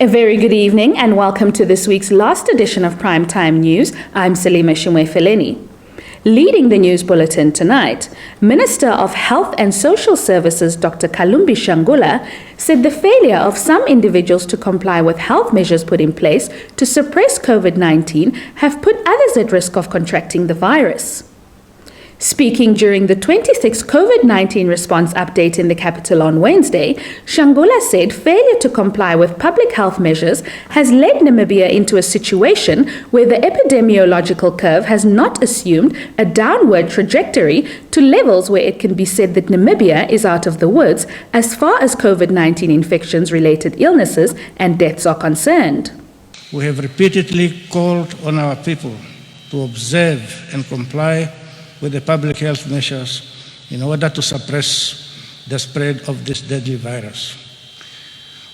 A very good evening and welcome to this week's last edition of Primetime News. I'm Salima Shumwe-Feleni. Leading the news bulletin tonight, Minister of Health and Social Services Dr. Kalumbi Shangula said the failure of some individuals to comply with health measures put in place to suppress COVID-19 have put others at risk of contracting the virus. Speaking during the 26th COVID-19 response update in the capital on Wednesday, Shangula said failure to comply with public health measures has led Namibia into a situation where the epidemiological curve has not assumed a downward trajectory to levels where it can be said that Namibia is out of the woods as far as COVID-19 infections-related illnesses and deaths are concerned. We have repeatedly called on our people to observe and comply with the public health measures in order to suppress the spread of this deadly virus.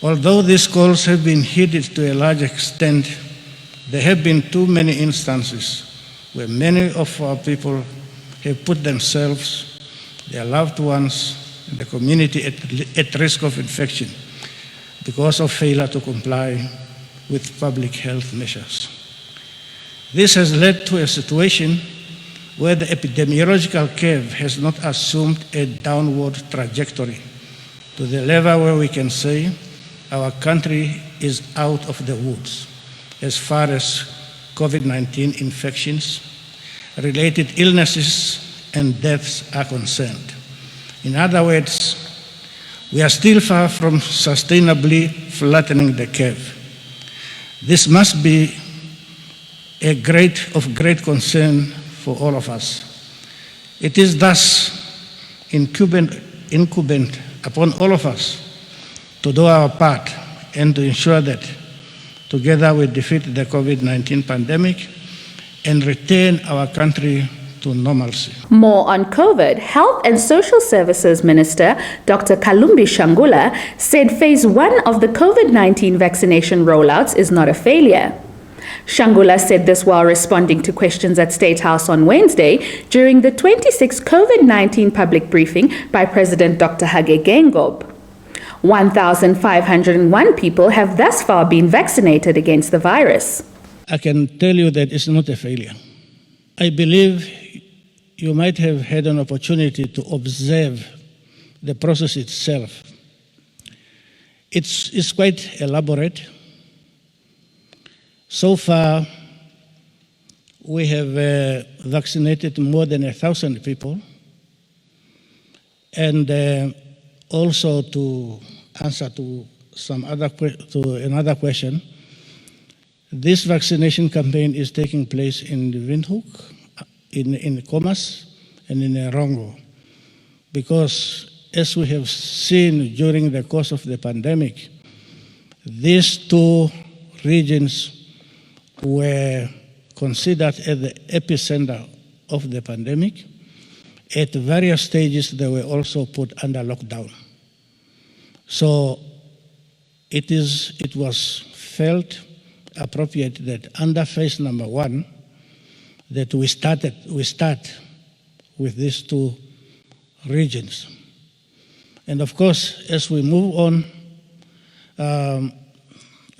Although these calls have been heeded to a large extent, there have been too many instances where many of our people have put themselves, their loved ones, and the community at risk of infection because of failure to comply with public health measures. This has led to a situation where the epidemiological curve has not assumed a downward trajectory to the level where we can say our country is out of the woods as far as COVID-19 infections, related illnesses, and deaths are concerned. In other words, we are still far from sustainably flattening the curve. This must be of great concern for all of us. It is thus incumbent upon all of us to do our part and to ensure that together we defeat the COVID-19 pandemic and return our country to normalcy. More on COVID, Health and Social Services Minister Dr. Kalumbi Shangula said phase 1 of the COVID-19 vaccination rollouts is not a failure. Shangula said this while responding to questions at State House on Wednesday during the 26th COVID-19 public briefing by President Dr. Hage Geingob. 1,501 people have thus far been vaccinated against the virus. I can tell you that it's not a failure. I believe you might have had an opportunity to observe the process itself. It's quite elaborate. So far, we have vaccinated more than 1,000 people. And also to answer to another question, this vaccination campaign is taking place in the Windhoek, in Khomas, and in Rongo. Because as we have seen during the course of the pandemic, these two regions were considered as the epicenter of the pandemic. At various stages, they were also put under lockdown. So it was felt appropriate that under phase number 1, that we start with these two regions. And of course, as we move on,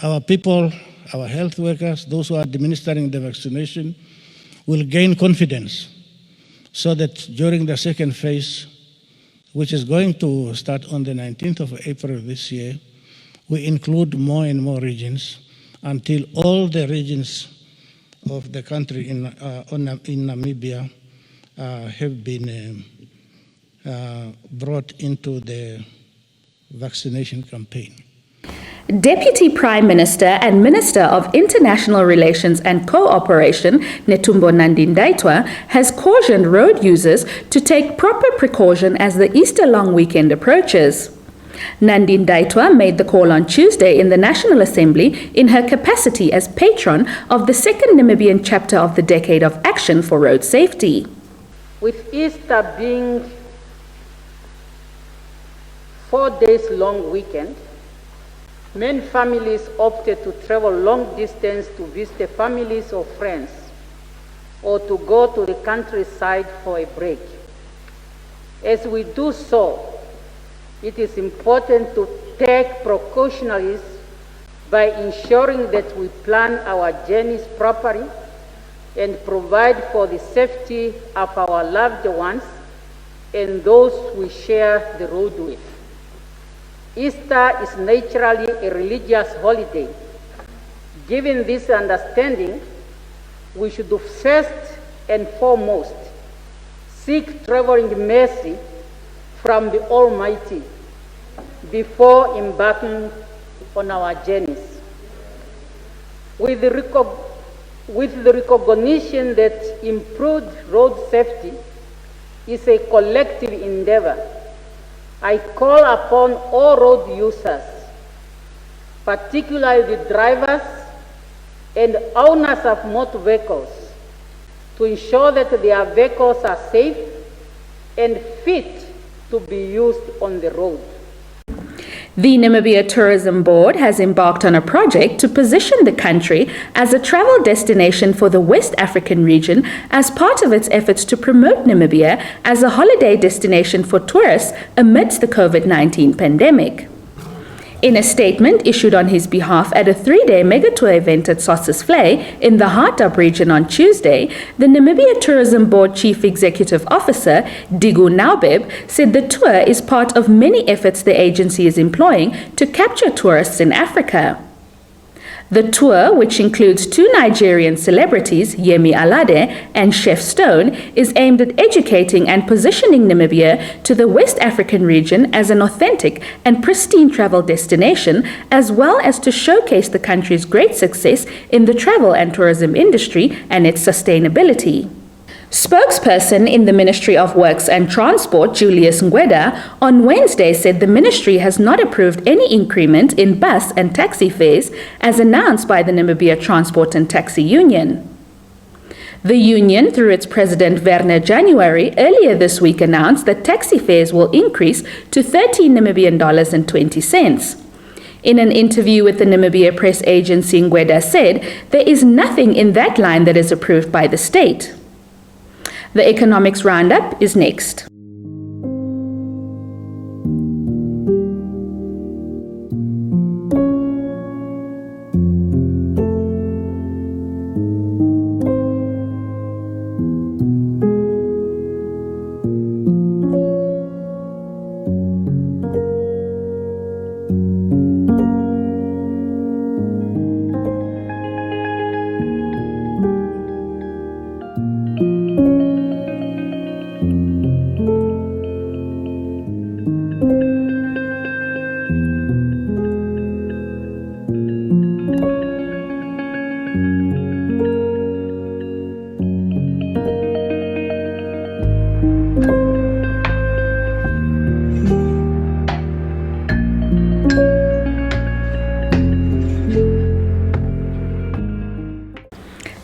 our people, our health workers, those who are administering the vaccination, will gain confidence so that during the second phase, which is going to start on the 19th of April this year, we include more and more regions until all the regions of the country in Namibia have been brought into the vaccination campaign. Deputy Prime Minister and Minister of International Relations and Cooperation, Netumbo Nandi-Ndaitwah, has cautioned road users to take proper precaution as the Easter long weekend approaches. Nandi-Ndaitwah made the call on Tuesday in the National Assembly in her capacity as patron of the second Namibian chapter of the Decade of Action for Road Safety. With Easter being 4 days long weekend, many families opted to travel long distance to visit families or friends, or to go to the countryside for a break. As we do so, it is important to take precautionary by ensuring that we plan our journeys properly and provide for the safety of our loved ones and those we share the road with. Easter is naturally a religious holiday. Given this understanding, we should first and foremost seek traveling mercy from the Almighty before embarking on our journeys. With the recognition that improved road safety is a collective endeavor, I call upon all road users, particularly the drivers and owners of motor vehicles, to ensure that their vehicles are safe and fit to be used on the road. The Namibia Tourism Board has embarked on a project to position the country as a travel destination for the West African region as part of its efforts to promote Namibia as a holiday destination for tourists amidst the COVID-19 pandemic. In a statement issued on his behalf at a 3-day megatour event at Sossusvlei in the Hartdorp region on Tuesday, the Namibia Tourism Board Chief Executive Officer, Digu Naubeb, said the tour is part of many efforts the agency is employing to capture tourists in Africa. The tour, which includes 2 Nigerian celebrities, Yemi Alade and Chef Stone, is aimed at educating and positioning Namibia to the West African region as an authentic and pristine travel destination, as well as to showcase the country's great success in the travel and tourism industry and its sustainability. Spokesperson in the Ministry of Works and Transport, Julius Ngweda, on Wednesday said the ministry has not approved any increment in bus and taxi fares as announced by the Namibia Transport and Taxi Union. The union, through its president Werner January, earlier this week announced that taxi fares will increase to $13.20. In an interview with the Namibia press agency, Ngweda said there is nothing in that line that is approved by the state. The economics roundup is next.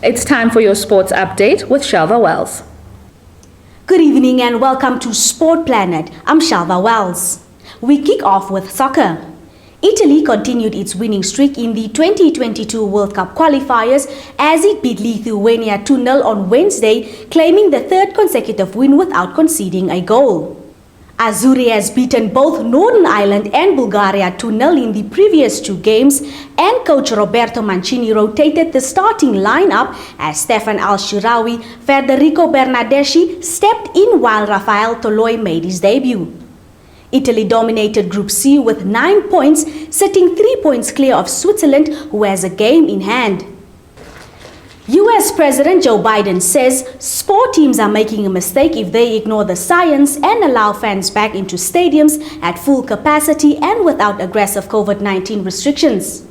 It's time for your sports update with Shalva Wells. Good evening and welcome to Sport Planet. I'm Shalva Wells. We kick off with soccer. Italy continued its winning streak in the 2022 World Cup qualifiers as it beat Lithuania 2-0 on Wednesday, claiming the 3rd consecutive win without conceding a goal. Azzurri has beaten both Northern Ireland and Bulgaria 2-0 in the previous 2 games, and coach Roberto Mancini rotated the starting lineup as Stefan Al-Shirawi, Federico Bernardeschi stepped in while Rafael Toloi made his debut. Italy dominated Group C with 9 points, sitting 3 points clear of Switzerland, who has a game in hand. US President Joe Biden says sport teams are making a mistake if they ignore the science and allow fans back into stadiums at full capacity and without aggressive COVID-19 restrictions.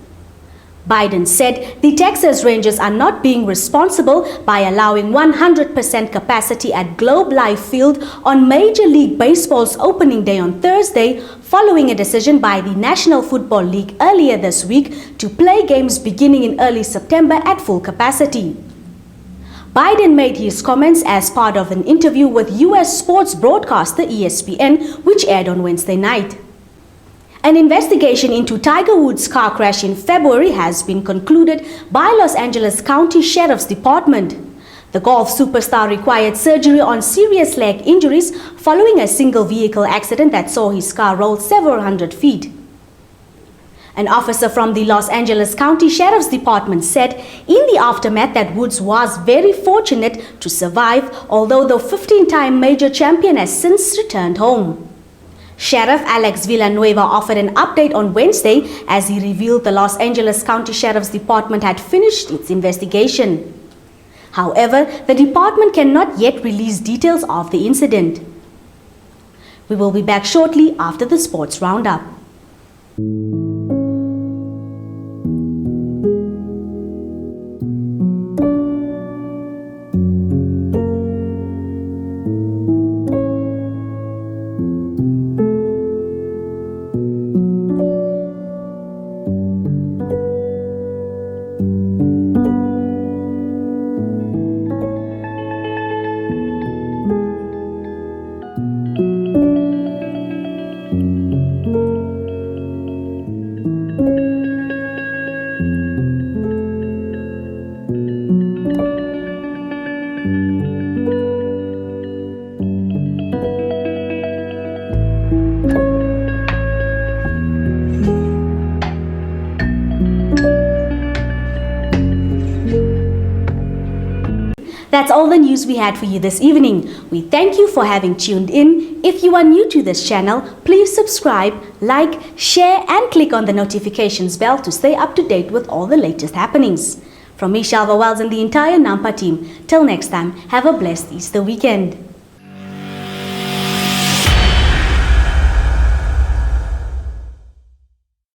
Biden said the Texas Rangers are not being responsible by allowing 100% capacity at Globe Life Field on Major League Baseball's opening day on Thursday, following a decision by the National Football League earlier this week to play games beginning in early September at full capacity. Biden made his comments as part of an interview with US sports broadcaster ESPN, which aired on Wednesday night. An investigation into Tiger Woods' car crash in February has been concluded by Los Angeles County Sheriff's Department. The golf superstar required surgery on serious leg injuries following a single vehicle accident that saw his car roll several hundred feet. An officer from the Los Angeles County Sheriff's Department said in the aftermath that Woods was very fortunate to survive, although the 15-time major champion has since returned home. Sheriff Alex Villanueva offered an update on Wednesday as he revealed the Los Angeles County Sheriff's Department had finished its investigation. However, the department cannot yet release details of the incident. We will be back shortly after the sports roundup. That's all the news we had for you this evening. We thank you for having tuned in. If you are new to this channel, please subscribe, like, share and click on the notifications bell to stay up to date with all the latest happenings. From me, Shalva Wells, and the entire Nampa team, till next time, have a blessed Easter weekend.